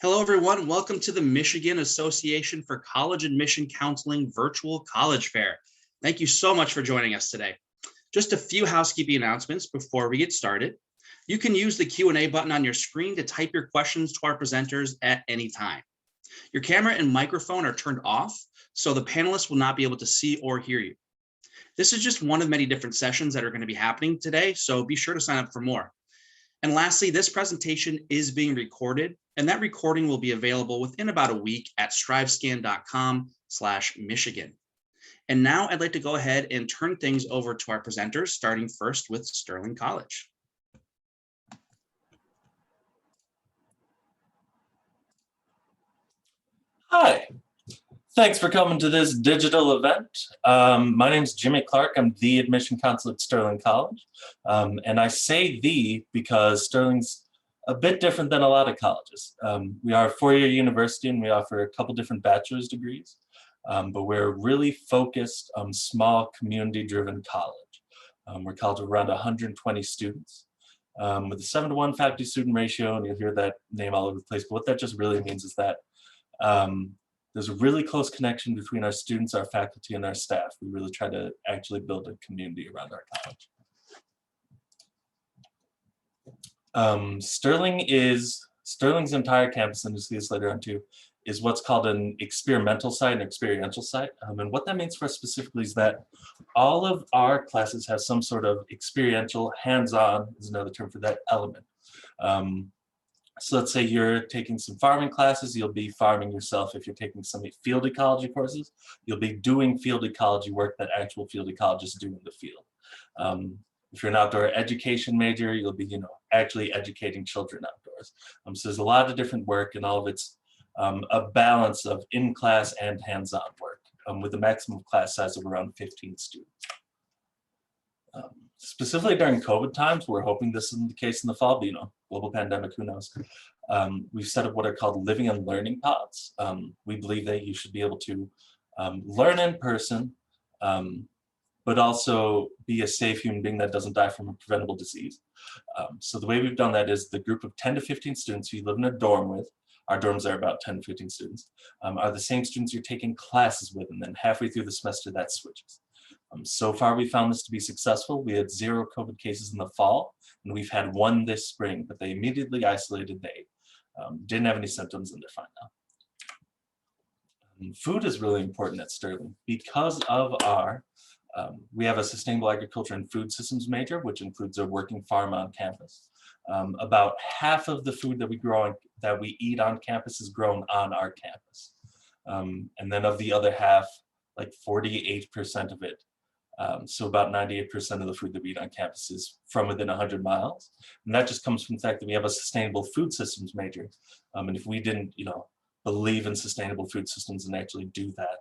Hello, everyone. Welcome to the Michigan Association for College Admission Counseling Virtual College Fair. Thank you so much for joining us today. Just a few housekeeping announcements before we get started. You can use the Q&A button on your screen to type your questions to our presenters at any time. Your camera and microphone are turned off, so the panelists will not be able to see or hear you. This is just one of many different sessions that are going to be happening today, so be sure to sign up for more. And lastly, this presentation is being recorded, and that recording will be available within about a week at strivescan.com/Michigan. And now I'd like to go ahead and turn things over to our presenters, starting first with Sterling College. Hi, thanks for coming to this digital event. My name is Jimmy Clark. I'm the admission counselor at Sterling College. And I say the because Sterling's a bit different than a lot of colleges. We are a four-year university and we offer a couple different bachelor's degrees, but we're really focused on small community-driven college. We're a college of around 120 students with a 7-to-1 faculty-student ratio, and you'll hear that name all over the place, but what that just really means is that there's a really close connection between our students, our faculty, and our staff. We really try to actually build a community around our college. Sterling's entire campus, and you'll see this later on too, is what's called an experimental site, an experiential site. And what that means for us specifically is that all of our classes have some sort of experiential, hands-on is another term for that element. So let's say you're taking some farming classes, you'll be farming yourself. If you're taking some field ecology courses, you'll be doing field ecology work that actual field ecologists do in the field. If you're an outdoor education major, you'll be actually educating children outdoors. So there's a lot of different work, and all of it's a balance of in-class and hands-on work with a maximum class size of around 15 students. Specifically during COVID times, we're hoping this isn't the case in the fall, but global pandemic, who knows? We've set up what are called living and learning pods. We believe that you should be able to learn in person, but also be a safe human being that doesn't die from a preventable disease. So the way we've done that is the group of 10 to 15 students who you live in a dorm with, our dorms are about 10 to 15 students, are the same students you're taking classes with, and then halfway through the semester that switches. So far, we found this to be successful. We had 0 COVID cases in the fall, and we've had 1 this spring, but they immediately isolated. They didn't have any symptoms, and they're fine now. Food is really important at Sterling because of our, we have a sustainable agriculture and food systems major, which includes a working farm on campus. About half of the food that we eat on campus is grown on our campus. And then of the other half, like 48% of it, so about 98% of the food that we eat on campus is from within 100 miles. And that just comes from the fact that we have a sustainable food systems major. And if we didn't, believe in sustainable food systems and actually do that,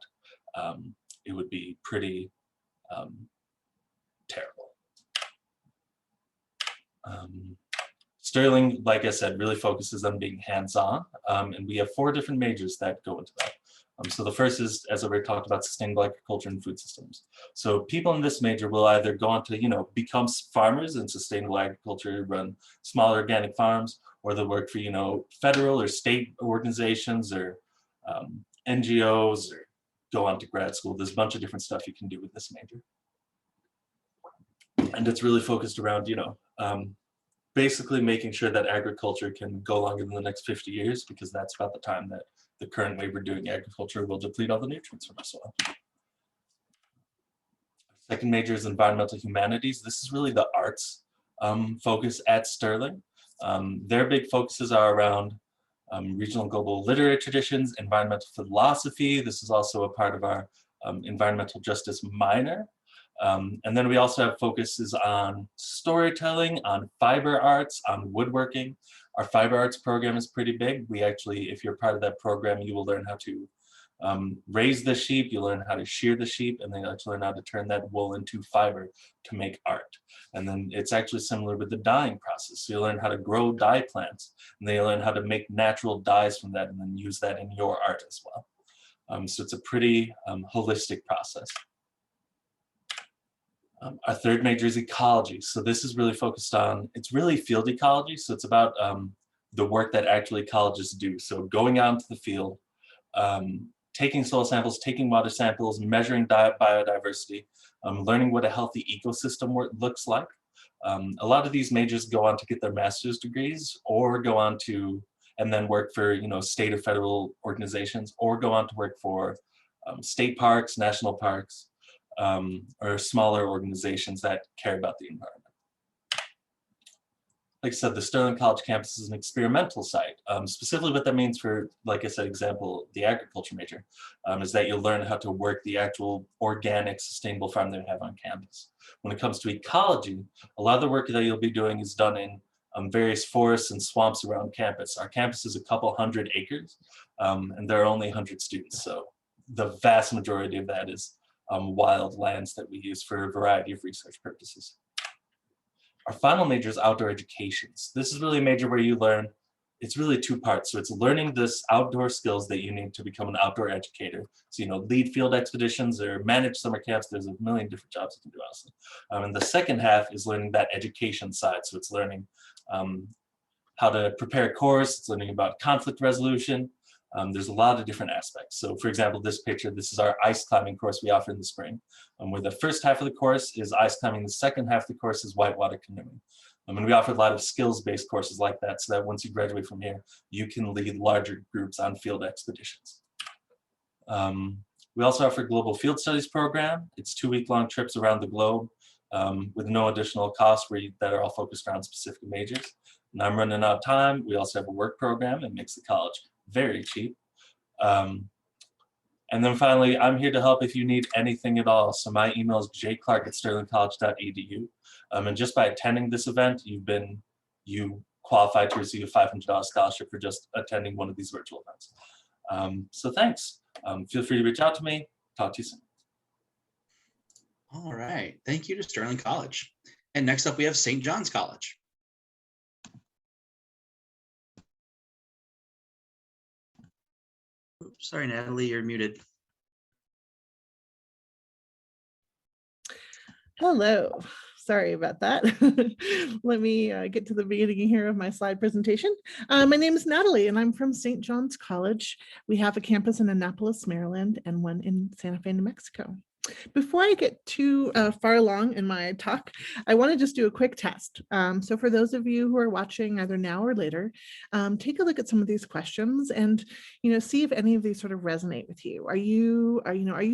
it would be pretty terrible. Sterling, like I said, really focuses on being hands-on, and we have 4 different majors that go into that. So the first is, as I already talked about, sustainable agriculture and food systems. So people in this major will either go on to, become farmers in sustainable agriculture, run small organic farms, or they'll work for, federal or state organizations or NGOs, or go on to grad school. There's a bunch of different stuff you can do with this major. And it's really focused around, basically making sure that agriculture can go longer than the next 50 years, because that's about the time that the current way we're doing agriculture will deplete all the nutrients from our soil. Second major is environmental humanities. This is really the arts focus at Sterling. Their big focuses are around regional and global literary traditions, environmental philosophy. This is also a part of our environmental justice minor. And then we also have focuses on storytelling, on fiber arts, on woodworking. Our fiber arts program is pretty big. We actually, if you're part of that program, you will learn how to raise the sheep, you learn how to shear the sheep, and then you actually learn how to turn that wool into fiber to make art. And then it's actually similar with the dyeing process. So you learn how to grow dye plants, and then you learn how to make natural dyes from that and then use that in your art as well. So it's a pretty holistic process. Our third major is ecology. So this is really focused on, it's really field ecology. So it's about the work that actually colleges do. So going out into the field, taking soil samples, taking water samples, measuring biodiversity, learning what a healthy ecosystem looks like. A lot of these majors go on to get their master's degrees or go on to and then work for state or federal organizations, or go on to work for state parks, national parks, or smaller organizations that care about the environment. Like I said, the Sterling College campus is an experimental site. Specifically what that means for, like I said, example, the agriculture major, is that you'll learn how to work the actual organic, sustainable farm that we have on campus. When it comes to ecology, a lot of the work that you'll be doing is done in various forests and swamps around campus. Our campus is a couple hundred acres, and there are only 100 students. So the vast majority of that is wild lands that we use for a variety of research purposes. Our final major is outdoor education. So this is really a major where you learn, it's really two parts. So it's learning this outdoor skills that you need to become an outdoor educator. So, lead field expeditions or manage summer camps. There's a million different jobs you can do, honestly. And the second half is learning that education side. So it's learning how to prepare a course. It's learning about conflict resolution. There's a lot of different aspects. So for example, this picture, this is our ice climbing course we offer in the spring, where the first half of the course is ice climbing, the second half of the course is whitewater canoeing. And we offer a lot of skills-based courses like that, so that once you graduate from here, you can lead larger groups on field expeditions. We also offer a global field studies program. It's 2-week-long trips around the globe with no additional costs that are all focused around specific majors. And I'm running out of time. We also have a work program. It makes the college very cheap. And then finally, I'm here to help if you need anything at all. So my email is jclark@sterlingcollege.edu. And just by attending this event, you qualify to receive a $500 scholarship for just attending one of these virtual events. So thanks. Feel free to reach out to me. Talk to you soon. All right. Thank you to Sterling College. And next up, we have St. John's College. Oops, sorry, Natalie, you're muted. Hello. Sorry about that. Let me get to the beginning here of my slide presentation. My name is Natalie, and I'm from St. John's College. We have a campus in Annapolis, Maryland, and one in Santa Fe, New Mexico. Before I get too far along in my talk, I want to just do a quick test. So for those of you who are watching either now or later, take a look at some of these questions and see if any of these sort of resonate with you. Are you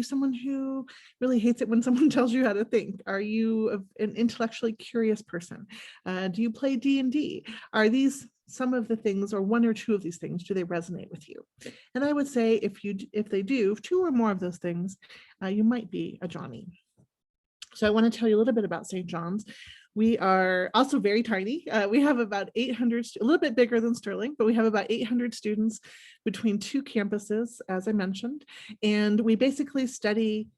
someone who really hates it when someone tells you how to think? Are you an intellectually curious person? Do you play D&D? Are these some of the things, or one or two of these things, do they resonate with you? And I would say if they do, 2 or more of those things, you might be a Johnny. So I want to tell you a little bit about St. John's. We are also very tiny. We have about 800, a little bit bigger than Sterling, but we have about 800 students between 2 campuses, as I mentioned. And we basically study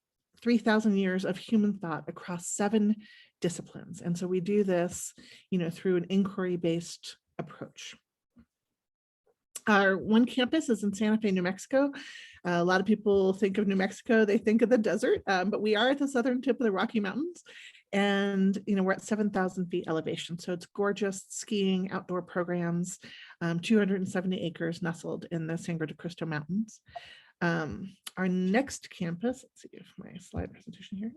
3,000 years of human thought across 7 disciplines. And so we do this, through an inquiry-based approach. Our one campus is in Santa Fe, New Mexico. A lot of people think of New Mexico, they think of the desert, but we are at the southern tip of the Rocky Mountains. And we're at 7,000 feet elevation. So it's gorgeous skiing, outdoor programs, 270 acres nestled in the Sangre de Cristo Mountains. Our next campus, let's see if my slide presentation here,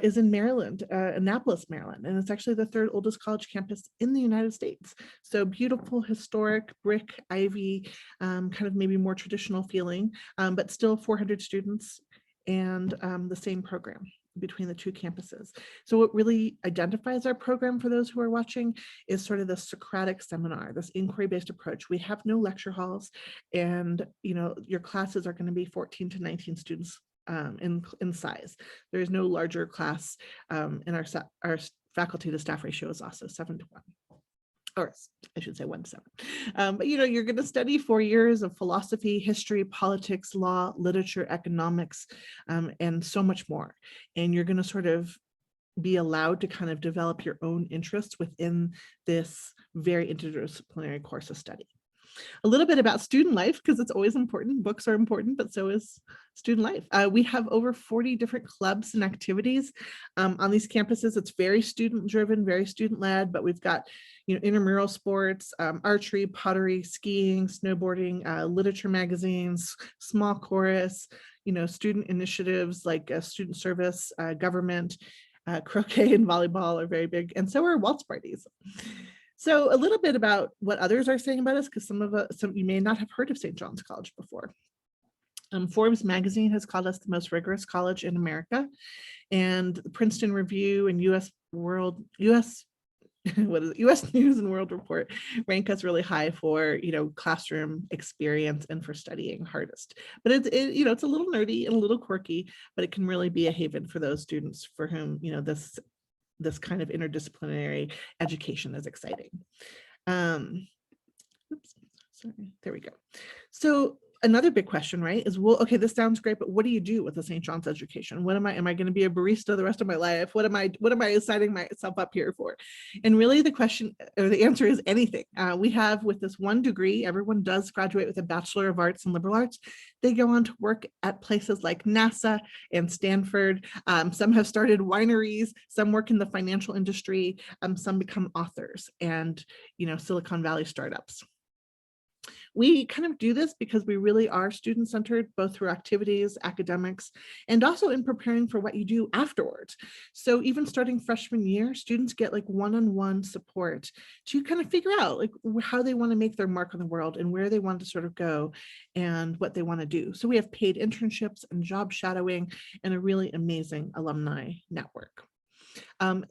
is in Maryland, Annapolis, Maryland. And it's actually the 3rd oldest college campus in the United States. So beautiful, historic, brick, ivy, kind of maybe more traditional feeling, but still 400 students and the same program between the 2 campuses. So what really identifies our program for those who are watching is sort of the Socratic seminar, this inquiry-based approach. We have no lecture halls, and your classes are going to be 14 to 19 students in size. There is no larger class, and our faculty to staff ratio is also 7 to 1. Or I should say 1 to 7. But you're going to study 4 years of philosophy, history, politics, law, literature, economics, and so much more. And you're going to sort of be allowed to kind of develop your own interests within this very interdisciplinary course of study. A little bit about student life, because it's always important. Books are important, but so is student life. We have over 40 different clubs and activities on these campuses. It's very student driven, very student led, but we've got, intramural sports, archery, pottery, skiing, snowboarding, literature magazines, small chorus, student initiatives like student service, government, croquet and volleyball are very big. And so are waltz parties. So a little bit about what others are saying about us, because some you may not have heard of St. John's College before. Forbes magazine has called us the most rigorous college in America, and the Princeton Review and U.S. News and World Report rank us really high for classroom experience and for studying hardest. But it's a little nerdy and a little quirky, but it can really be a haven for those students for whom this kind of interdisciplinary education is exciting. Oops, sorry, there we go. So another big question, right, is, well, okay, this sounds great, but what do you do with the St. John's education? What am I going to be a barista the rest of my life? What am I signing myself up here for? And really the question, or the answer, is anything. We have, with this one degree, everyone does graduate with a Bachelor of Arts and Liberal Arts. They go on to work at places like NASA and Stanford. Some have started wineries, some work in the financial industry, some become authors and, Silicon Valley startups. We kind of do this because we really are student-centered, both through activities, academics, and also in preparing for what you do afterwards. So even starting freshman year, students get like one-on-one support to kind of figure out like how they want to make their mark on the world and where they want to sort of go and what they want to do. So we have paid internships and job shadowing and a really amazing alumni network.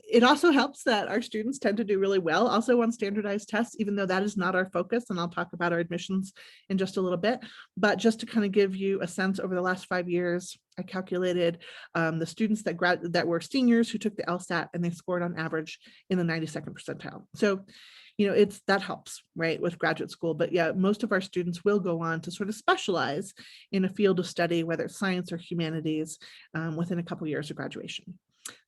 It also helps that our students tend to do really well also on standardized tests, even though that is not our focus. And I'll talk about our admissions in just a little bit. But just to kind of give you a sense, over the last 5 years, I calculated the students that were seniors who took the LSAT, and they scored on average in the 92nd percentile. So that helps, right, with graduate school. But yeah, most of our students will go on to sort of specialize in a field of study, whether it's science or humanities, within a couple years of graduation.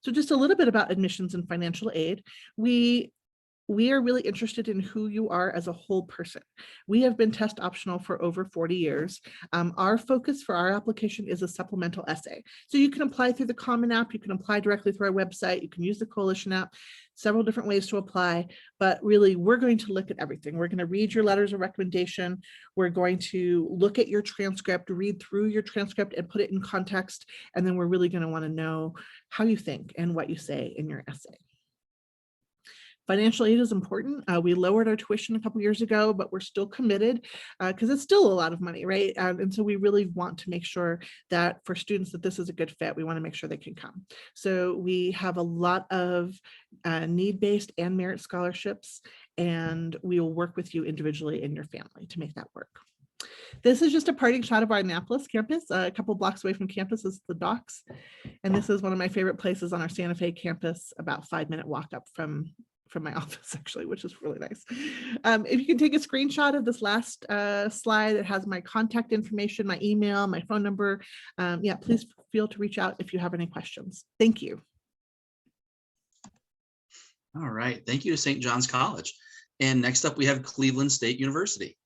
So just a little bit about admissions and financial aid. We are really interested in who you are as a whole person. We have been test optional for over 40 years. Our focus for our application is a supplemental essay. So you can apply through the Common App, you can apply directly through our website, you can use the Coalition app, several different ways to apply, but really we're going to look at everything. We're going to read your letters of recommendation. We're going to look at your transcript, read through your transcript and put it in context. And then we're really going to want to know how you think and what you say in your essay. Financial aid is important. We lowered our tuition a couple years ago, but we're still committed because it's still a lot of money, right? And so we really want to make sure that for students that this is a good fit. We want to make sure they can come. So we have a lot of need-based and merit scholarships, and we will work with you individually and your family to make that work. This is just a parting shot of our Annapolis campus. A couple blocks away from campus is the docks. And this is one of my favorite places on our Santa Fe campus, about 5-minute walk up from my office, actually, which is really nice. If you can take a screenshot of this last slide, it has my contact information, my email, my phone number. Yeah, please feel to reach out if you have any questions. Thank you. All right, thank you to St. John's College. And next up, we have Cleveland State University.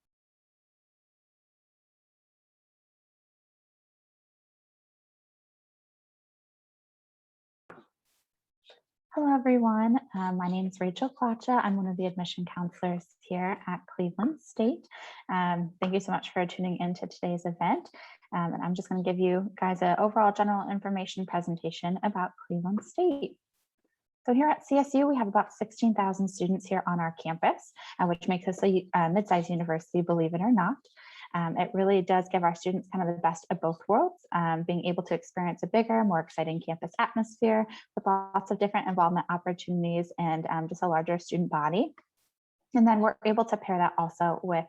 Hello, everyone. My name is Rachel Klacha. I'm one of the admission counselors here at Cleveland State. Thank you so much for tuning into today's event. And I'm just going to give you guys an overall general information presentation about Cleveland State. So here at CSU, we have about 16,000 students here on our campus, which makes us a mid-sized university, believe it or not. It really does give our students kind of the best of both worlds, being able to experience a bigger, more exciting campus atmosphere with lots of different involvement opportunities and just a larger student body. And then we're able to pair that also with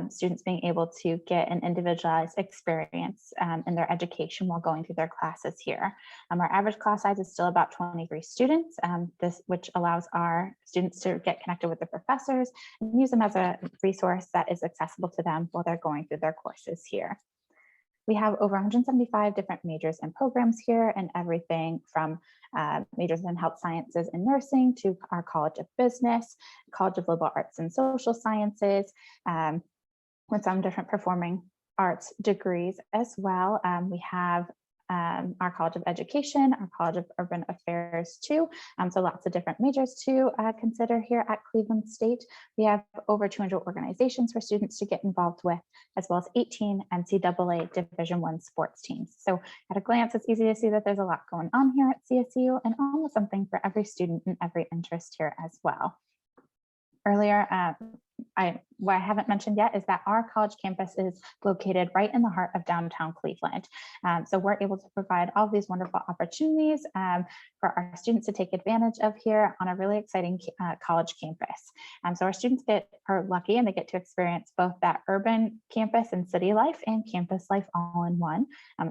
students being able to get an individualized experience in their education while going through their classes here. Our average class size is still about 23 students, which allows our students to get connected with the professors and use them as a resource that is accessible to them while they're going through their courses here. We have over 175 different majors and programs here, and everything from majors in health sciences and nursing to our College of Business, College of Liberal Arts and Social Sciences, with some different performing arts degrees as well. We have our College of Education, our College of Urban Affairs too. So lots of different majors to consider here at Cleveland State. We have over 200 organizations for students to get involved with, as well as 18 NCAA Division I sports teams. So at a glance, it's easy to see that there's a lot going on here at CSU and almost something for every student and every interest here as well. Earlier, what I haven't mentioned yet is that our college campus is located right in the heart of downtown Cleveland. So we're able to provide all these wonderful opportunities for our students to take advantage of here on a really exciting college campus. So our students are lucky and they get to experience both that urban campus and city life and campus life all in one.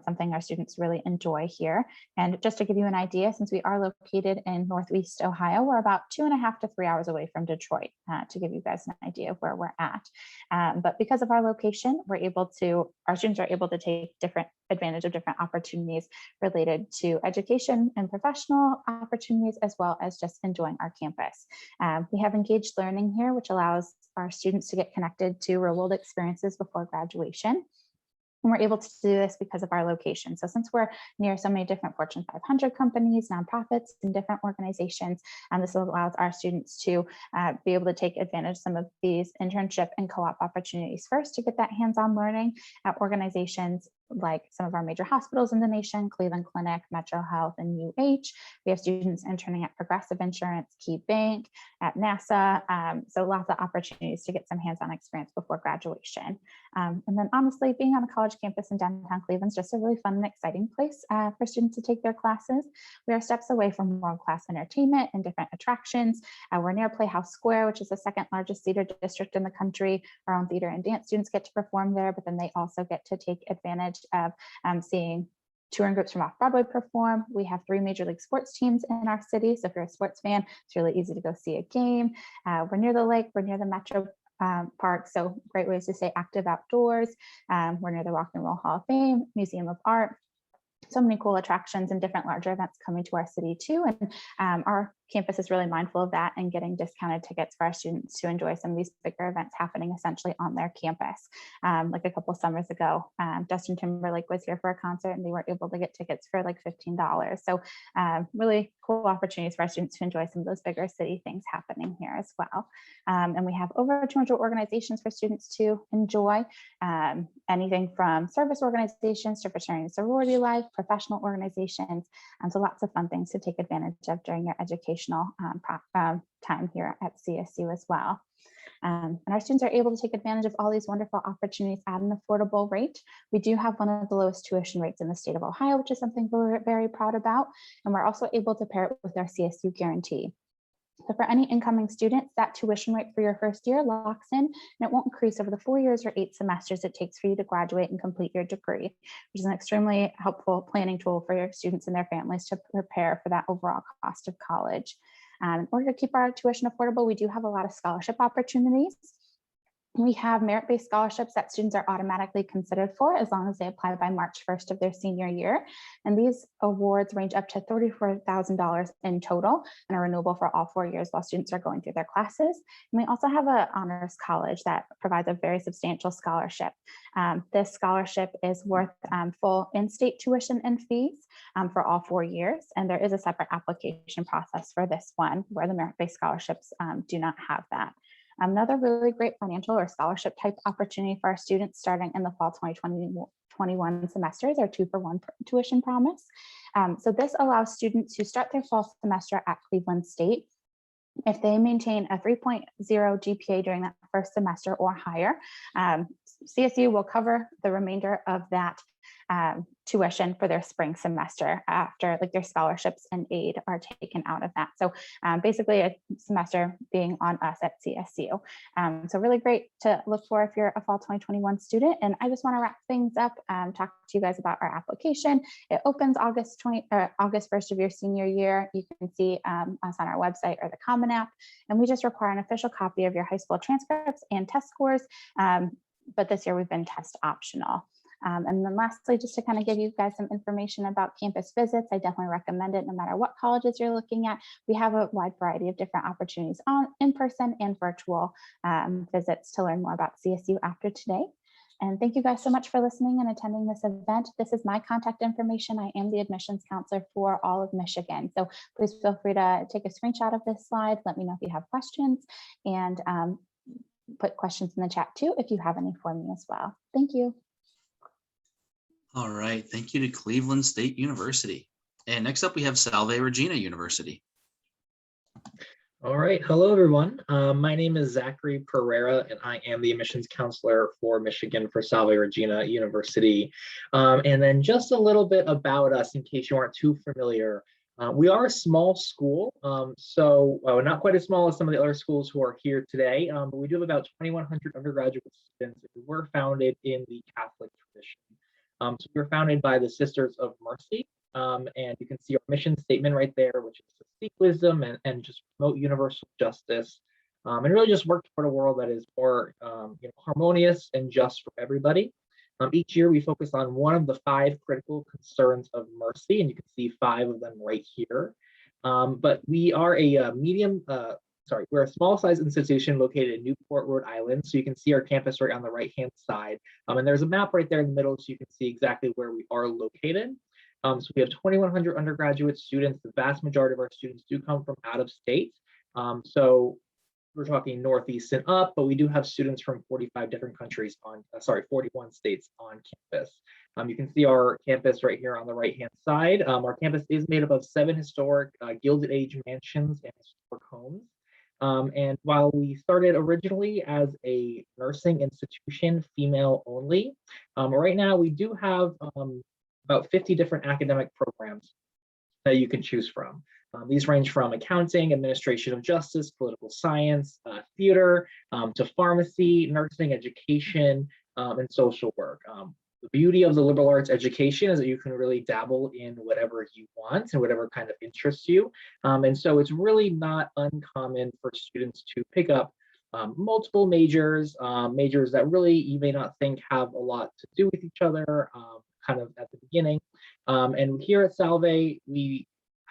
Something our students really enjoy here. And just to give you an idea, since we are located in Northeast Ohio, we're about 2.5 to 3 hours away from Detroit, to give you guys an idea of where we're at. But because of our location, our students are able to take advantage of different opportunities related to education and professional opportunities, as well as just enjoying our campus. We have engaged learning here, which allows our students to get connected to real world experiences before graduation. And we're able to do this because of our location. So since we're near so many different Fortune 500 companies, nonprofits, and different organizations, this allows our students to be able to take advantage of some of these internship and co-op opportunities first to get that hands-on learning at organizations like some of our major hospitals in the nation, Cleveland Clinic, Metro Health, and UH. We have students interning at Progressive Insurance, Key Bank, at NASA. So lots of opportunities to get some hands-on experience before graduation. And then honestly, being on a college campus in downtown Cleveland is just a really fun and exciting place for students to take their classes. We are steps away from world-class entertainment and different attractions. We're near Playhouse Square, which is the second largest theater district in the country. Our own theater and dance students get to perform there, but then they also get to take advantage of seeing touring groups from off-Broadway perform. We have 3 major league sports teams in our city. So if you're a sports fan, it's really easy to go see a game. We're near the lake, we're near the Metro Park. So great ways to stay active outdoors. We're near the Rock and Roll Hall of Fame, Museum of Art. So many cool attractions and different larger events coming to our city too. And our campus is really mindful of that and getting discounted tickets for our students to enjoy some of these bigger events happening essentially on their campus. Like a couple summers ago, Justin Timberlake was here for a concert and they were able to get tickets for like $15. So really cool opportunities for our students to enjoy some of those bigger city things happening here as well. And we have over 200 organizations for students to enjoy, anything from service organizations to fraternity and sorority life, professional organizations, and so lots of fun things to take advantage of during your educational time here at CSU as well. And our students are able to take advantage of all these wonderful opportunities at an affordable rate. We do have one of the lowest tuition rates in the state of Ohio, which is something we're very proud about. And we're also able to pair it with our CSU guarantee. So for any incoming students, that tuition rate for your first year locks in, and it won't increase over the 4 years or 8 semesters it takes for you to graduate and complete your degree, which is an extremely helpful planning tool for your students and their families to prepare for that overall cost of college. In order to keep our tuition affordable, we do have a lot of scholarship opportunities. We have merit-based scholarships that students are automatically considered for as long as they apply by March 1st of their senior year. And these awards range up to $34,000 in total and are renewable for all 4 years while students are going through their classes. And we also have an honors college that provides a very substantial scholarship. This scholarship is worth full in-state tuition and fees for all 4 years. And there is a separate application process for this one where the merit-based scholarships do not have that. Another really great financial or scholarship type opportunity for our students starting in the fall 2021 semesters are 2-for-1 tuition promise. So this allows students who start their fall semester at Cleveland State, if they maintain a 3.0 GPA during that first semester or higher, CSU will cover the remainder of that tuition for their spring semester after like their scholarships and aid are taken out of that. So basically a semester being on us at CSU. So really great to look for if you're a fall 2021 student. And I just want to wrap things up, talk to you guys about our application. It opens August 1st of your senior year. You can see us on our website or the Common App. And we just require an official copy of your high school transcripts and test scores. But this year we've been test optional. And then lastly, just to kind of give you guys some information about campus visits, I definitely recommend it no matter what colleges you're looking at. We have a wide variety of different opportunities on in-person and virtual visits to learn more about CSU after today. And thank you guys so much for listening and attending this event. This is my contact information. I am the admissions counselor for all of Michigan. So please feel free to take a screenshot of this slide. Let me know if you have questions, and put questions in the chat too if you have any for me as well. Thank you. All right, thank you to Cleveland State University. And next up we have Salve Regina University. All right, hello everyone. My name is Zachary Pereira, and I am the admissions counselor for Michigan for Salve Regina University. And then just a little bit about us in case you aren't too familiar. We are a small school, so not quite as small as some of the other schools who are here today, but we do have about 2,100 undergraduate students. We were founded in the Catholic tradition. So we were founded by the Sisters of Mercy. And you can see our mission statement right there, which is to seek wisdom and just promote universal justice, and really just work toward a world that is more harmonious and just for everybody. Each year we focus on one of the 5 critical concerns of mercy, and you can see 5 of them right here. But we are a we're a small size institution located in Newport, Rhode Island. So you can see our campus right on the right-hand side. And there's a map right there in the middle so you can see exactly where we are located. So we have 2,100 undergraduate students. The vast majority of our students do come from out of state. So we're talking Northeast and up, but we do have students from 45 different countries 41 states on campus. You can see our campus right here on the right-hand side. Our campus is made up of 7 historic Gilded Age mansions and historic homes. And while we started originally as a nursing institution, female only, right now we do have about 50 different academic programs that you can choose from. These range from accounting, administration of justice, political science, theater, to pharmacy, nursing, education, and social work. The beauty of the liberal arts education is that you can really dabble in whatever you want and whatever kind of interests you. And so it's really not uncommon for students to pick up multiple majors, majors that really you may not think have a lot to do with each other, kind of at the beginning. And here at Salve, we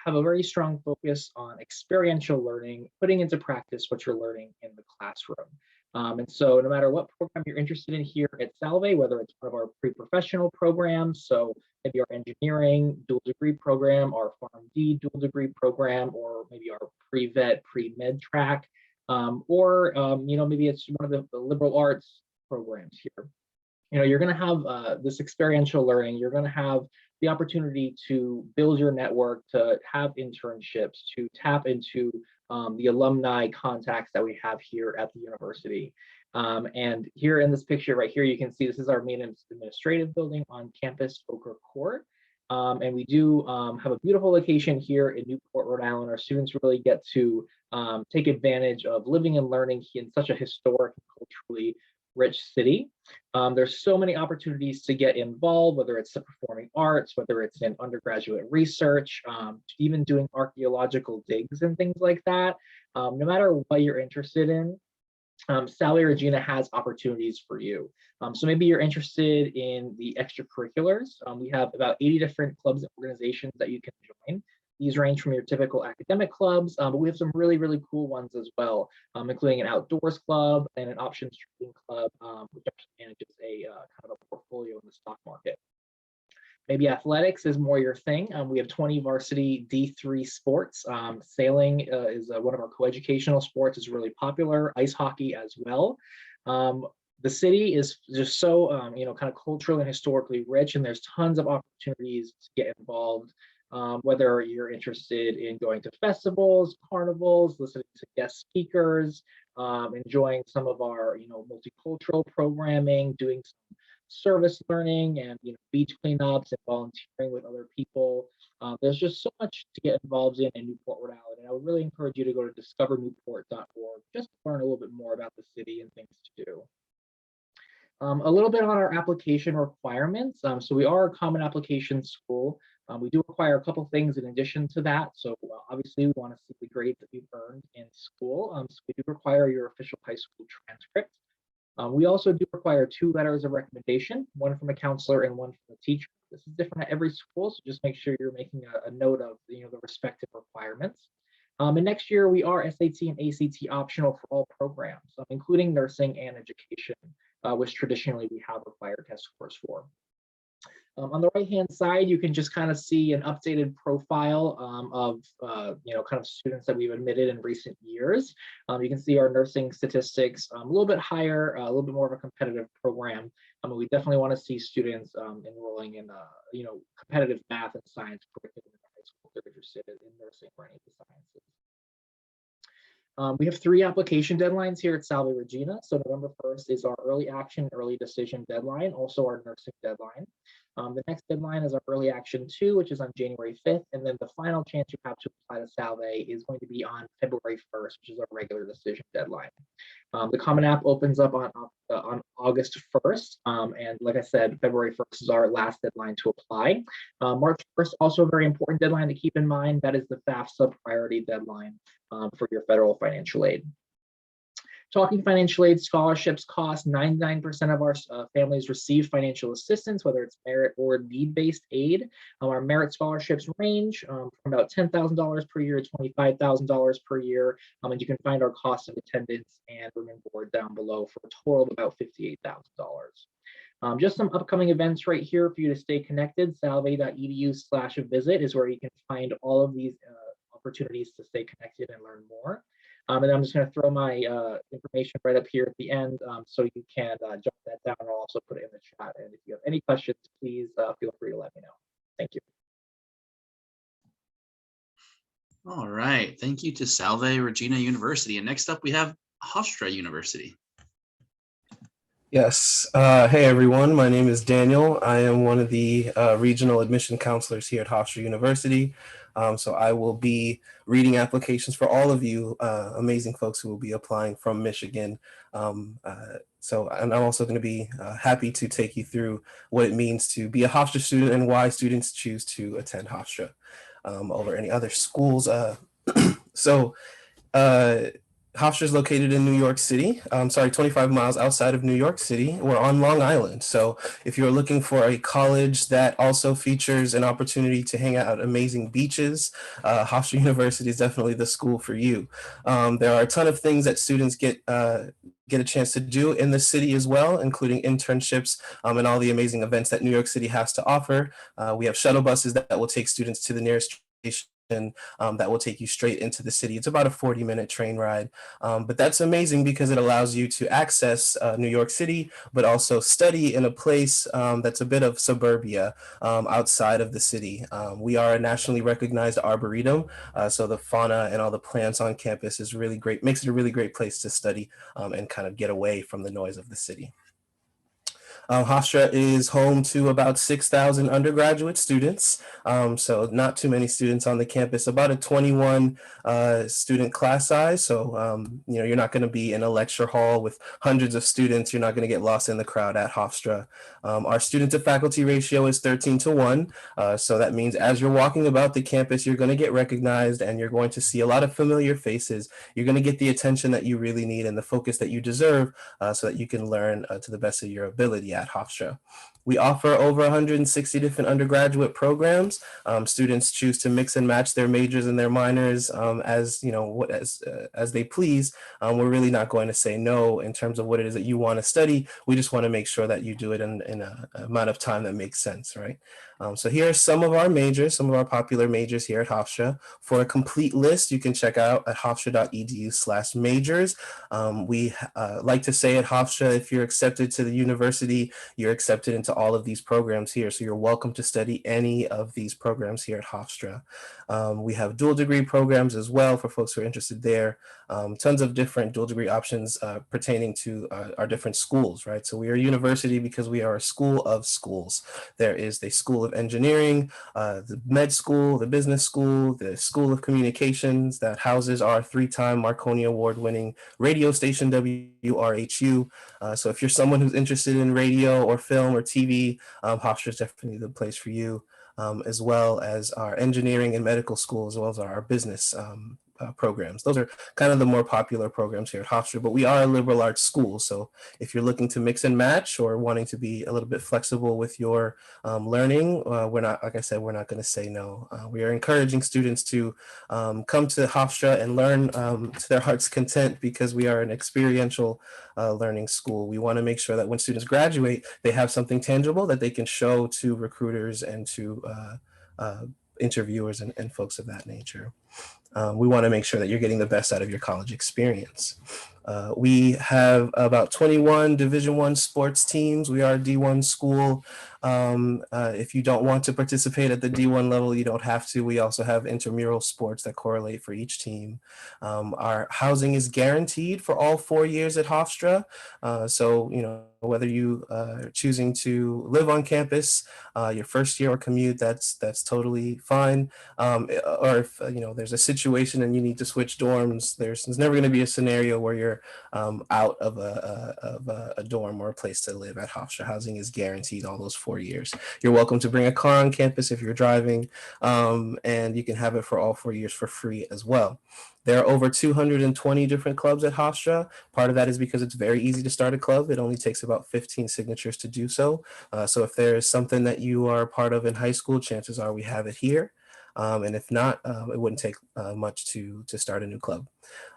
have a very strong focus on experiential learning, putting into practice what you're learning in the classroom. And so no matter what program you're interested in here at Salve, whether it's one of our pre-professional programs, so maybe our engineering dual degree program, our PharmD dual degree program, or maybe our pre-vet, pre-med track, or maybe it's one of the liberal arts programs here. You're going to have this experiential learning. You're going to have the opportunity to build your network, to have internships, to tap into the alumni contacts that we have here at the university. And here in this picture right here, you can see this is our main administrative building on campus, Ochre Court. And we do have a beautiful location here in Newport, Rhode Island. Our students really get to take advantage of living and learning in such a historic and culturally rich city. There's so many opportunities to get involved, whether it's the performing arts, whether it's in undergraduate research, even doing archaeological digs and things like that. No matter what you're interested in, Salve Regina has opportunities for you. So maybe you're interested in the extracurriculars. We have about 80 different clubs and organizations that you can join. These range from your typical academic clubs, but we have some really, really cool ones as well, including an outdoors club and an options trading club, which actually manages a kind of a portfolio in the stock market. Maybe athletics is more your thing. We have 20 varsity D3 sports. Sailing is one of our coeducational sports, is really popular. Ice hockey as well. The city is just so, kind of culturally and historically rich, and there's tons of opportunities to get involved. Whether you're interested in going to festivals, carnivals, listening to guest speakers, enjoying some of our, multicultural programming, doing some service learning and, beach cleanups and volunteering with other people. There's just so much to get involved in Newport, Rhode Island. And I would really encourage you to go to discovernewport.org just to learn a little bit more about the city and things to do. A little bit on our application requirements. So we are a common application school. We do require a couple things in addition to that. So obviously we want to see the grades that you've earned in school. So we do require your official high school transcript. We also do require 2 letters of recommendation, one from a counselor and one from a teacher. This is different at every school, so just make sure you're making a note of the respective requirements. And next year, we are SAT and ACT optional for all programs, including nursing and education, which traditionally we have required test scores for. On the right-hand side, you can just kind of see an updated profile of kind of students that we've admitted in recent years. You can see our nursing statistics a little bit higher, a little bit more of a competitive program. We definitely want to see students enrolling in competitive math and science curriculum in high school if they're interested in nursing or any of the sciences. We have 3 application deadlines here at Salve Regina. So November 1st is our early action, early decision deadline, also our nursing deadline. The next deadline is our early action 2, which is on January 5th. And then the final chance you have to apply to Salve is going to be on February 1st, which is our regular decision deadline. The Common App opens up on August 1st. And like I said, February 1st is our last deadline to apply. March 1st, also a very important deadline to keep in mind. That is the FAFSA priority deadline for your federal financial aid. Talking financial aid, scholarships cost 99% of our families receive financial assistance, whether it's merit or need-based aid. Our merit scholarships range from about $10,000 per year to $25,000 per year. And you can find our cost of attendance and room and board down below for a total of about $58,000. Just some upcoming events right here for you to stay connected. Salve.edu/visit is where you can find all of these opportunities to stay connected and learn more. And I'm just going to throw my information right up here at the end so you can jot that down. I'll also put it in the chat. And if you have any questions, please feel free to let me know. Thank you. All right. Thank you to Salve Regina University. And next up, we have Hofstra University. Yes. Hey, everyone. My name is Daniel. I am one of the regional admission counselors here at Hofstra University. So I will be reading applications for all of you amazing folks who will be applying from Michigan. And I'm also going to be happy to take you through what it means to be a Hofstra student and why students choose to attend Hofstra over any other schools. Hofstra is located in New York City. 25 miles outside of New York City. We're on Long Island. So if you're looking for a college that also features an opportunity to hang out at amazing beaches, Hofstra University is definitely the school for you. There are a ton of things that students get a chance to do in the city as well, including internships and all the amazing events that New York City has to offer. We have shuttle buses that will take students to the nearest station. That will take you straight into the city. It's about a 40-minute train ride, but that's amazing because it allows you to access New York City, but also study in a place that's a bit of suburbia outside of the city. We are a nationally recognized arboretum, so the fauna and all the plants on campus is really great, makes it a really great place to study and kind of get away from the noise of the city. Hofstra is home to about 6,000 undergraduate students, so not too many students on the campus, about a 21 student class size. So, you're not going to be in a lecture hall with hundreds of students. You're not going to get lost in the crowd at Hofstra. Our student to faculty ratio is 13:1. So that means as you're walking about the campus, you're going to get recognized and you're going to see a lot of familiar faces. You're going to get the attention that you really need and the focus that you deserve so that you can learn to the best of your ability at Hofstra. We offer over 160 different undergraduate programs. Students choose to mix and match their majors and their minors as they please. We're really not going to say no in terms of what it is that you want to study. We just want to make sure that you do it in an amount of time that makes sense, right? So here are some of our majors, some of our popular majors here at Hofstra. For a complete list, you can check out at hofstra.edu/majors. We like to say at Hofstra, if you're accepted to the university, you're accepted into all of these programs here. So you're welcome to study any of these programs here at Hofstra. We have dual degree programs as well for folks who are interested there. Tons of different dual degree options pertaining to our different schools, right? So we are a university because we are a school of schools. There is the School of Engineering, the Med School, the Business School, the School of Communications that houses our 3-time Marconi Award-winning radio station WRHU. So if you're someone who's interested in radio or film or TV, Hofstra is definitely the place for you, as well as our engineering and medical school, as well as our business programs. Those are kind of the more popular programs here at Hofstra, but we are a liberal arts school. So if you're looking to mix and match or wanting to be a little bit flexible with your learning, we're not, like I said, we're not going to say no. We are encouraging students to come to Hofstra and learn to their heart's content, because we are an experiential learning school. We want to make sure that when students graduate, they have something tangible that they can show to recruiters and to interviewers and folks of that nature. We want to make sure that you're getting the best out of your college experience. We have about 21 Division I sports teams. We are a D1 school. If you don't want to participate at the D1 level, you don't have to. We also have intramural sports that correlate for each team. Our housing is guaranteed for all 4 years at Hofstra. So, you know, whether you are choosing to live on campus, your first year or commute, that's totally fine. Or if, you know, there's a situation and you need to switch dorms, there's never going to be a scenario where you're out of a dorm or a place to live at Hofstra. Housing is guaranteed all those 4 years. You're welcome to bring a car on campus if you're driving, and you can have it for all 4 years for free as well. There are over 220 different clubs at Hofstra. Part of that is because it's very easy to start a club. It only takes about 15 signatures to do so. So if there is something that you are part of in high school, chances are we have it here. And if not, it wouldn't take much to start a new club.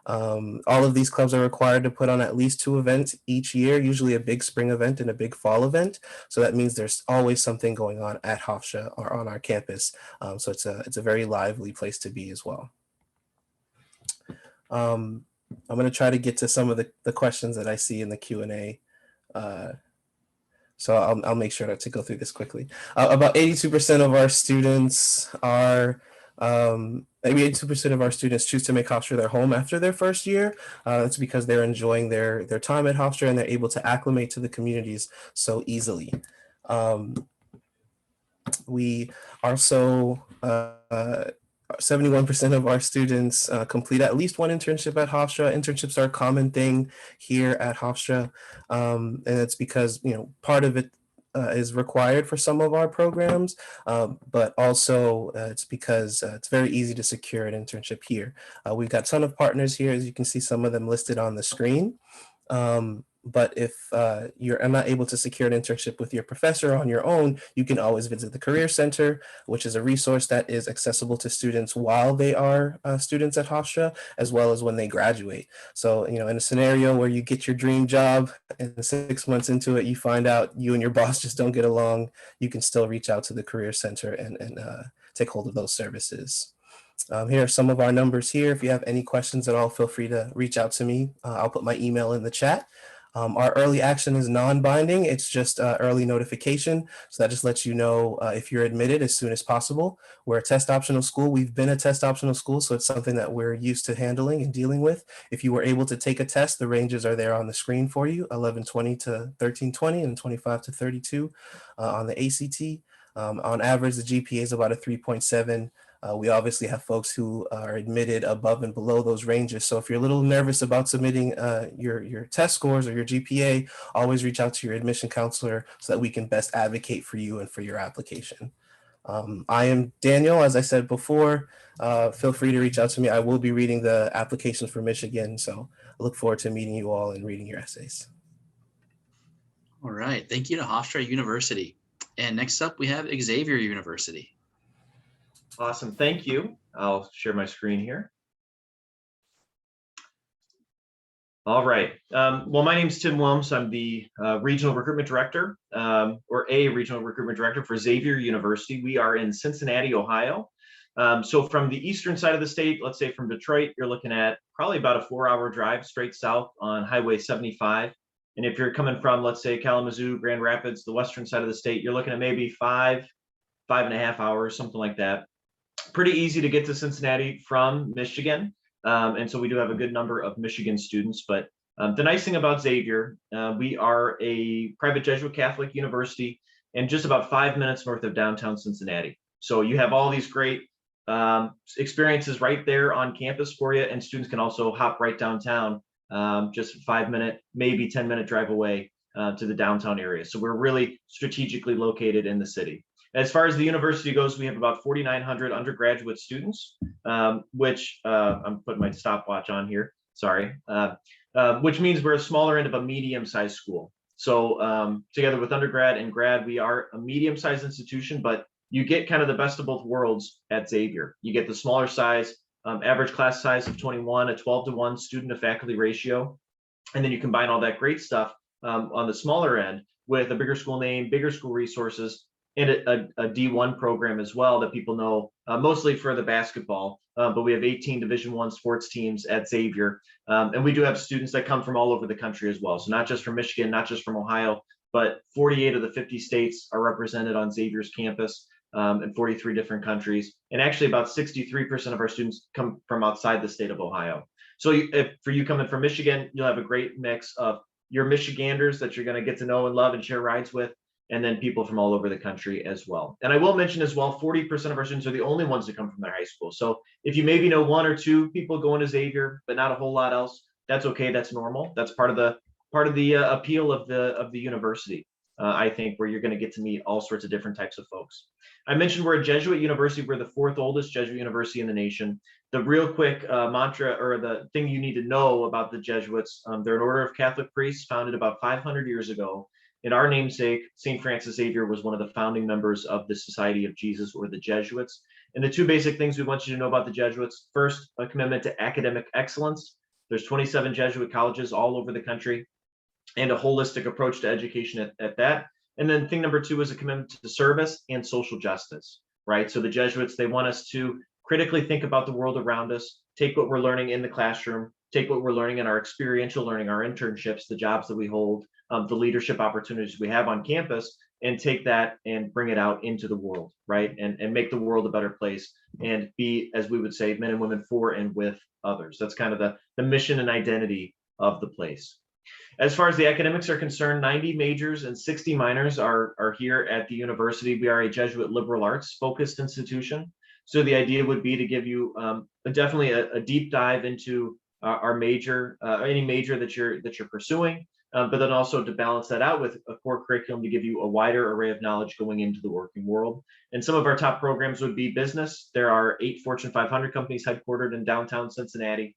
All of these clubs are required to put on at least 2 events each year, usually a big spring event and a big fall event. So that means there's always something going on at Hofstra or on our campus. So it's a very lively place to be as well. I'm going to try to get to some of the questions that I see in the Q&A. So I'll make sure to go through this quickly. About 82% of our students are, maybe 82% of our students choose to make Hofstra their home after their first year. That's because they're enjoying their time at Hofstra and they're able to acclimate to the communities so easily. We also, 71% of our students complete at least one internship at Hofstra. Internships are a common thing here at Hofstra, and it's because, you know, part of it is required for some of our programs, but also it's because it's very easy to secure an internship here. We've got a ton of partners here, as you can see some of them listed on the screen. But if you're not able to secure an internship with your professor on your own, you can always visit the Career Center, which is a resource that is accessible to students while they are students at Hofstra, as well as when they graduate. So, you know, in a scenario where you get your dream job and 6 months into it, you find out you and your boss just don't get along, you can still reach out to the Career Center and take hold of those services. Here are some of our numbers here. If you have any questions at all, feel free to reach out to me. I'll put my email in the chat. Our early action is non-binding. It's just early notification. So that just lets you know if you're admitted as soon as possible. We're a test optional school. We've been a test optional school, so it's something that we're used to handling and dealing with. If you were able to take a test, the ranges are there on the screen for you, 1120 to 1320 and 25 to 32 on the ACT. On average, the GPA is about a 3.7. We obviously have folks who are admitted above and below those ranges. So if you're a little nervous about submitting your test scores or your GPA, always reach out to your admission counselor so that we can best advocate for you and for your application. I am Daniel, as I said before. Feel free to reach out to me. I will be reading the applications for Michigan. So I look forward to meeting you all and reading your essays. All right. Thank you to Hofstra University. And next up, we have Xavier University. Awesome, thank you. I'll share my screen here. All right, well, my name is Tim Wilms. I'm the regional recruitment director, or a regional recruitment director for Xavier University. We are in Cincinnati, Ohio. So from the eastern side of the state, let's say from Detroit, you're looking at probably about a 4-hour drive straight south on Highway 75. And if you're coming from, let's say, Kalamazoo, Grand Rapids, the western side of the state, you're looking at maybe 5.5 hours, something like that. Pretty easy to get to Cincinnati from Michigan. And so we do have a good number of Michigan students. But the nice thing about Xavier, we are a private Jesuit Catholic university and just about 5 minutes north of downtown Cincinnati. So you have all these great experiences right there on campus for you. And students can also hop right downtown, just 5 minute, maybe 10-minute drive away to the downtown area. So we're really strategically located in the city. As far as the university goes, we have about 4,900 undergraduate students, which I'm putting my stopwatch on here, sorry, which means we're a smaller end of a medium-sized school. So together with undergrad and grad, we are a medium-sized institution, but you get kind of the best of both worlds at Xavier. You get the smaller size, average class size of 21, a 12-to-1 student to faculty ratio. And then you combine all that great stuff on the smaller end with a bigger school name, bigger school resources, and a D1 program as well that people know, mostly for the basketball. But we have 18 Division I sports teams at Xavier. And we do have students that come from all over the country as well. So not just from Michigan, not just from Ohio, but 48 of the 50 states are represented on Xavier's campus in 43 different countries. And actually about 63% of our students come from outside the state of Ohio. So if for you coming from Michigan, you'll have a great mix of your Michiganders that you're going to get to know and love and share rides with, and then people from all over the country as well. And I will mention as well, 40% of our students are the only ones that come from their high school. So if you maybe know one or two people going to Xavier, but not a whole lot else, that's okay. That's normal. That's part of the appeal of the university. I think, where you're going to get to meet all sorts of different types of folks. I mentioned we're a Jesuit university. We're the 4th oldest Jesuit university in the nation. The real quick mantra, or the thing you need to know about the Jesuits, they're an order of Catholic priests founded about 500 years ago. And our namesake, St. Francis Xavier, was one of the founding members of the Society of Jesus, or the Jesuits. And the two basic things we want you to know about the Jesuits: first, a commitment to academic excellence. There's 27 Jesuit colleges all over the country, and a holistic approach to education at that. And then thing number 2 is a commitment to service and social justice, right? So the Jesuits, they want us to critically think about the world around us, take what we're learning in the classroom, take what we're learning in our experiential learning, our internships, the jobs that we hold, the leadership opportunities we have on campus, and take that and bring it out into the world, right? And make the world a better place, and be, as we would say, men and women for and with others. That's kind of the mission and identity of the place. As far as the academics are concerned, 90 majors and 60 minors are here at the university. We are a Jesuit liberal arts focused institution. So the idea would be to give you definitely a deep dive into our major, any major that you're pursuing, but then also to balance that out with a core curriculum to give you a wider array of knowledge going into the working world. And some of our top programs would be business. There are 8 Fortune 500 companies headquartered in downtown Cincinnati.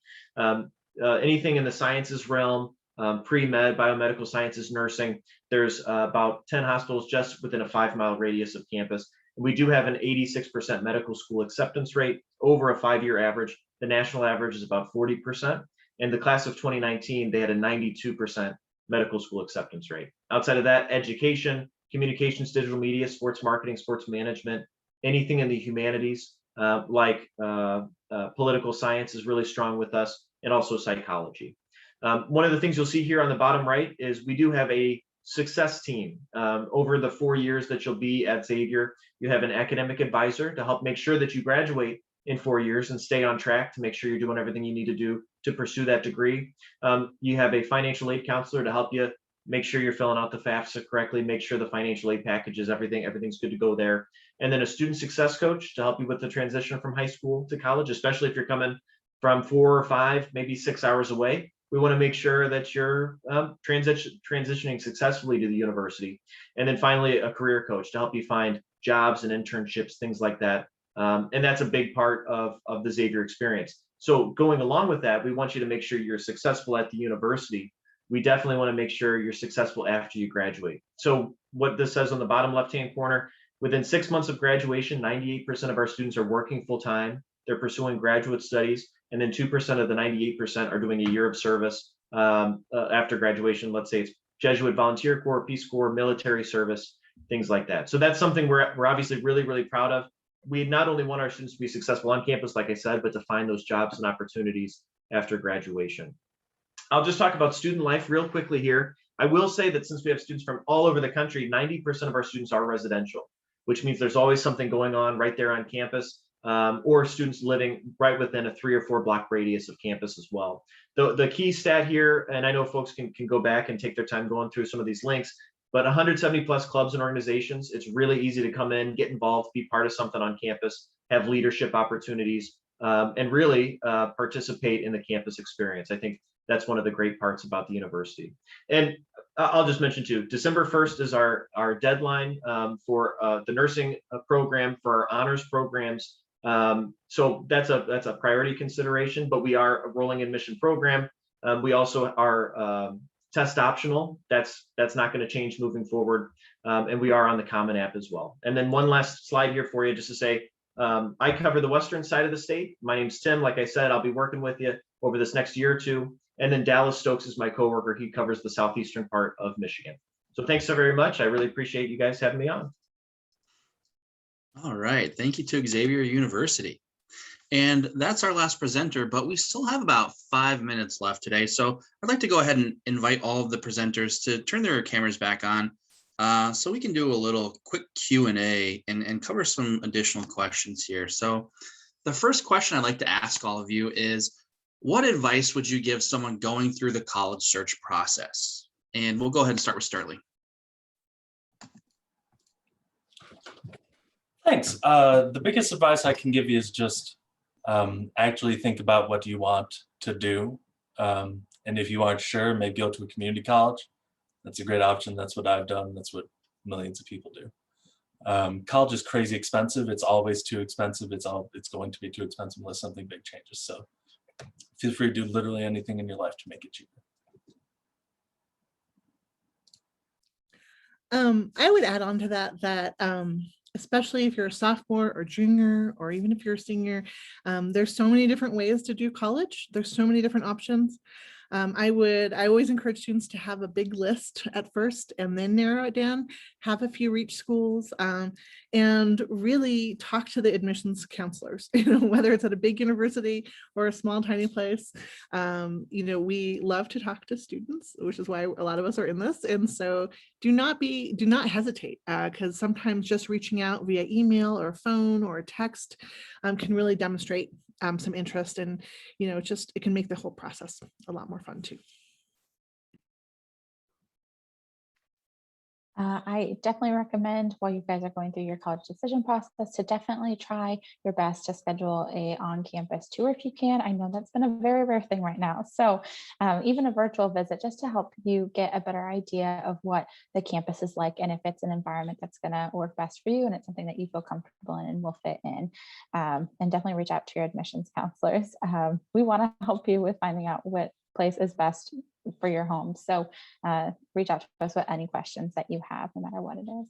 Anything in the sciences realm, pre-med, biomedical sciences, nursing. There's about 10 hospitals just within a 5-mile radius of campus. We do have an 86% medical school acceptance rate over a 5-year average. The national average is about 40%. And the class of 2019, they had a 92% medical school acceptance rate. Outside of that, education, communications, digital media, sports marketing, sports management, anything in the humanities, like political science is really strong with us, and also psychology. One of the things you'll see here on the bottom right is we do have a success team. Over the 4 years that you'll be at Xavier, you have an academic advisor to help make sure that you graduate in 4 years and stay on track to make sure you're doing everything you need to do to pursue that degree. You have a financial aid counselor to help you make sure you're filling out the FAFSA correctly, make sure the financial aid packages, everything's good to go there. And then a student success coach to help you with the transition from high school to college, especially if you're coming from 4 or 5, maybe 6 hours away. We want to make sure that you're transitioning successfully to the university. And then finally, a career coach to help you find jobs and internships, things like that. And that's a big part of the Xavier experience. So going along with that, we want you to make sure you're successful at the university. We definitely want to make sure you're successful after you graduate. So what this says on the bottom left-hand corner, within 6 months of graduation, 98% of our students are working full-time. They're pursuing graduate studies. And then 2% of the 98% are doing a year of service after graduation. Let's say it's Jesuit Volunteer Corps, Peace Corps, military service, things like that. So that's something we're obviously really, really proud of. We not only want our students to be successful on campus, like I said, but to find those jobs and opportunities after graduation. I'll just talk about student life real quickly here. I will say that since we have students from all over the country, 90% of our students are residential, which means there's always something going on right there on campus. Or students living right within a 3 or 4 block radius of campus as well. The key stat here, and I know folks can go back and take their time going through some of these links, but 170 plus clubs and organizations. It's really easy to come in, get involved, be part of something on campus, have leadership opportunities, and really participate in the campus experience. I think that's one of the great parts about the university. And I'll just mention too, December 1st is our deadline for the nursing program for our honors programs. So that's a priority consideration, but we are a rolling admission program. We also are test optional. That's not going to change moving forward. And we are on the Common App as well. And then one last slide here for you, just to say, I cover the western side of the state. My name's Tim. Like I said, I'll be working with you over this next year or two. And then Dallas Stokes is my coworker. He covers the southeastern part of Michigan. So thanks so very much. I really appreciate you guys having me on. All right. Thank you to Xavier University. And that's our last presenter, but we still have about 5 minutes left today. So I'd like to go ahead and invite all of the presenters to turn their cameras back on so we can do a little quick Q&A and cover some additional questions here. So the first question I'd like to ask all of you is, what advice would you give someone going through the college search process? And we'll go ahead and start with Sterling. Thanks. The biggest advice I can give you is just actually think about what you want to do. And if you aren't sure, maybe go to a community college. That's a great option. That's what I've done. That's what millions of people do. College is crazy expensive. It's always too expensive. It's going to be too expensive unless something big changes. So feel free to do literally anything in your life to make it cheaper. I would add on to that especially if you're a sophomore or junior, or even if you're a senior, there's so many different ways to do college. There's so many different options. I always encourage students to have a big list at first and then narrow it down, have a few reach schools, and really talk to the admissions counselors, whether it's at a big university or a small, tiny place. We love to talk to students, which is why a lot of us are in this. And so do not hesitate, because sometimes just reaching out via email or phone or text can really demonstrate some interest, and it can make the whole process a lot more fun too. I definitely recommend, while you guys are going through your college decision process, to definitely try your best to schedule a on-campus tour if you can. I know that's been a very rare thing right now. So even a virtual visit, just to help you get a better idea of what the campus is like, and if it's an environment that's going to work best for you and it's something that you feel comfortable in and will fit in. And definitely reach out to your admissions counselors. We want to help you with finding out what place is best for your home. So reach out to us with any questions that you have, no matter what it is.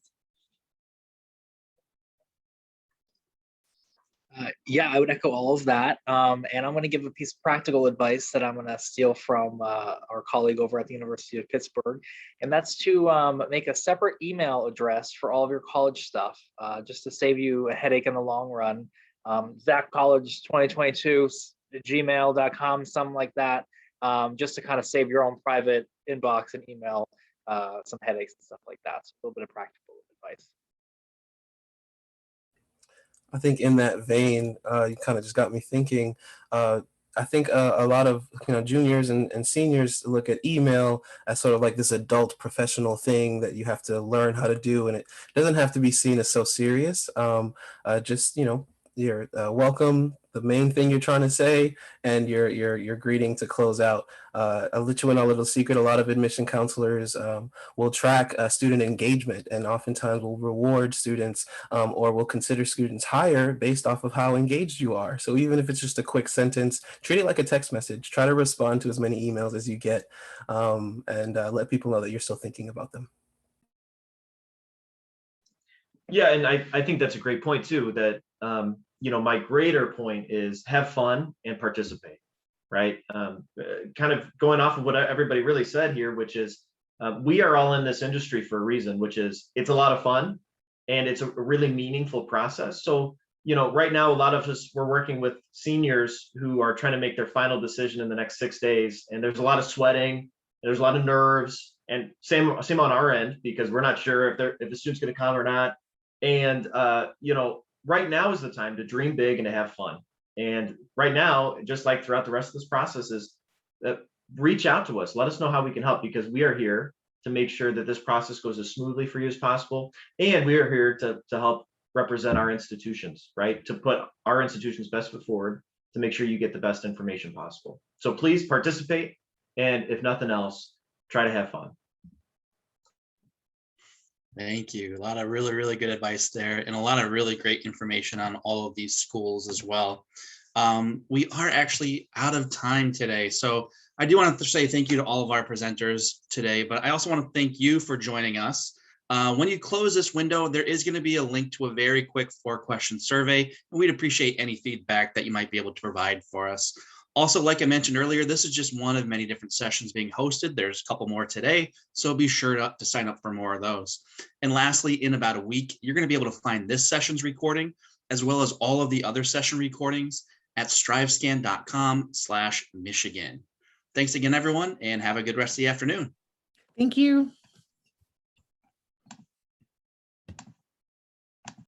Yeah, I would echo all of that. And I'm going to give a piece of practical advice that I'm going to steal from our colleague over at the University of Pittsburgh. And that's to make a separate email address for all of your college stuff, just to save you a headache in the long run. ZachCollege2022, gmail.com, something like that. Just to kind of save your own private inbox and email some headaches and stuff like that. So a little bit of practical advice. I think in that vein, you kind of just got me thinking. I think a lot of juniors and seniors look at email as sort of like this adult professional thing that you have to learn how to do, and it doesn't have to be seen as so serious. Just you're welcome, the main thing you're trying to say, and your greeting to close out. I'll let you in a little secret. A lot of admission counselors will track student engagement, and oftentimes will reward students or will consider students higher based off of how engaged you are. So even if it's just a quick sentence, treat it like a text message. Try to respond to as many emails as you get, and let people know that you're still thinking about them. Yeah, and I think that's a great point too, that my greater point is have fun and participate, right? Kind of going off of what everybody really said here, which is we are all in this industry for a reason, which is it's a lot of fun and it's a really meaningful process. So, right now, a lot of us, we're working with seniors who are trying to make their final decision in the next 6 days. And there's a lot of sweating, there's a lot of nerves, and same on our end, because we're not sure if the student's going to come or not. And, right now is the time to dream big and to have fun. And right now, just like throughout the rest of this process, is reach out to us. Let us know how we can help, because we are here to make sure that this process goes as smoothly for you as possible. And we are here to help represent our institutions, right? To put our institution's best foot forward to make sure you get the best information possible. So please participate. And if nothing else, try to have fun. Thank you. A lot of really, really good advice there and a lot of really great information on all of these schools as well. We are actually out of time today. So I do want to say thank you to all of our presenters today, but I also want to thank you for joining us. When you close this window, there is going to be a link to a very quick 4-question survey, and we'd appreciate any feedback that you might be able to provide for us. Also, like I mentioned earlier, this is just one of many different sessions being hosted. There's a couple more today, so be sure to sign up for more of those. And lastly, in about a week, you're going to be able to find this session's recording, as well as all of the other session recordings at strivescan.com/Michigan. Thanks again, everyone, and have a good rest of the afternoon. Thank you.